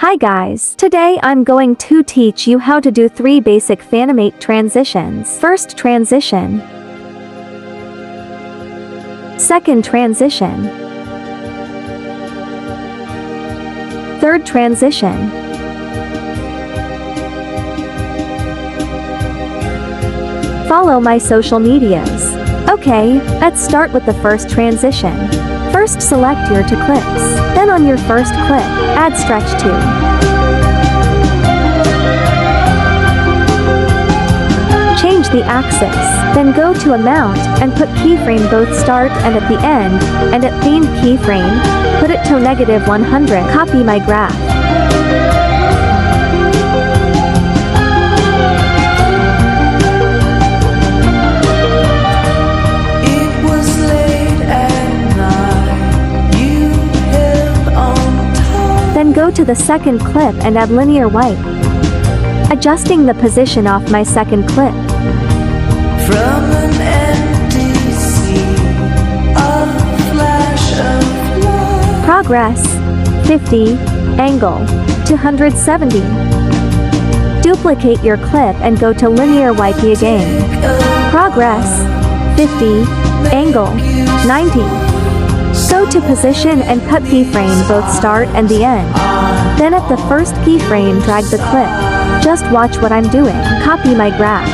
Hi guys, today I'm going to teach you how to do 3 basic Funimate transitions. First transition. Second transition. Third transition. Follow my social medias. Okay, let's start with the first transition. First select your 2 clips. Then on your first clip, add stretch 2. Change the axis, then go to amount and put keyframe both start and at the end, and at themed keyframe, put it to -100. Copy my graph. Then go to the second clip and add linear wipe. Adjusting the position off my second clip. From an empty sea, a flash of light. Progress 50, angle 270. Duplicate your clip and go to linear wipe again. Progress 50, angle 90. Go to position and cut keyframe both start and the end. Then at the first keyframe drag the clip. Just watch what I'm doing. Copy my graph.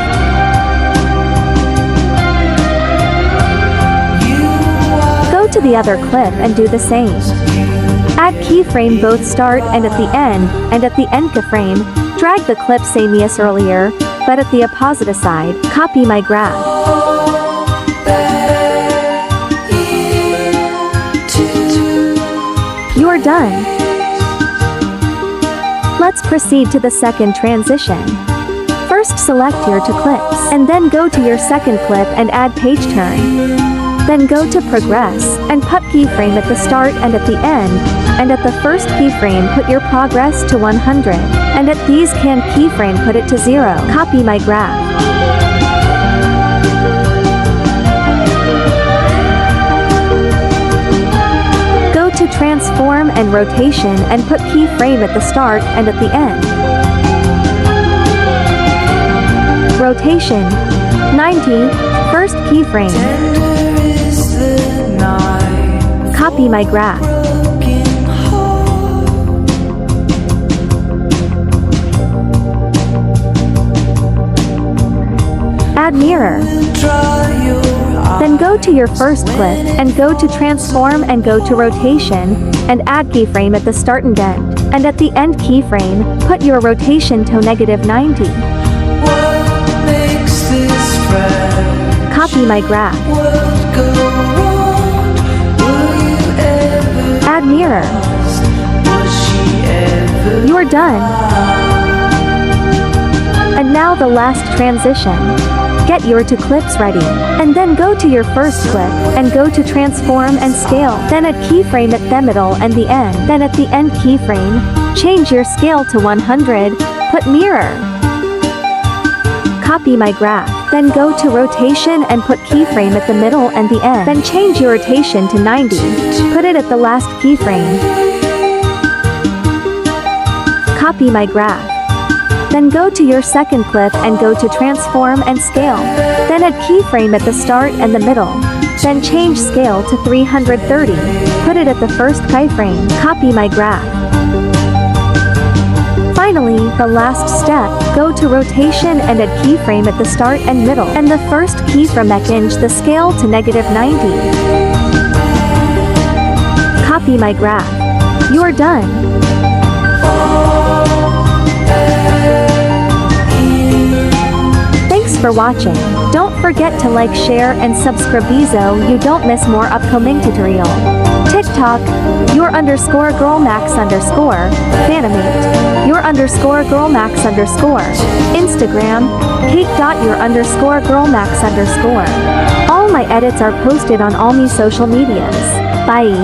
Go to the other clip and do the same. Add keyframe both start and at the end, and at the end keyframe, drag the clip same as earlier, but at the opposite side. Copy my graph. You're done. Let's proceed to the second transition. First select your 2 clips, and then go to your second clip and add page turn. Then go to progress, and put keyframe at the start and at the end, and at the first keyframe put your progress to 100, and at these can keyframe put it to 0. Copy my graph. To transform and rotation and put keyframe at the start and at the end. Rotation 90, first keyframe. Copy my graph. Add mirror. Then go to your first clip and go to transform and go to rotation and add keyframe at the start and end. And at the end keyframe, put your rotation to -90. Copy my graph. Add mirror. You're done. And now the last transition. Get your 2 clips ready, and then go to your first clip, and go to transform and scale, then add keyframe at the middle and the end, then at the end keyframe, change your scale to 100, put mirror. Copy my graph, then go to rotation and put keyframe at the middle and the end, then change your rotation to 90, put it at the last keyframe. Copy my graph. Then go to your second clip and go to transform and scale. Then add keyframe at the start and the middle. Then change scale to 330. Put it at the first keyframe. Copy my graph. Finally, the last step, go to rotation and add keyframe at the start and middle. And the first keyframe change the scale to -90. Copy my graph. You're done. For watching. Don't forget to like, share and subscribe so you don't miss more upcoming tutorial. TikTok, your_girl_max_, Funimate, your_girl_max_, Instagram, kate.your_girl_max_. All my edits are posted on all my social medias. Bye.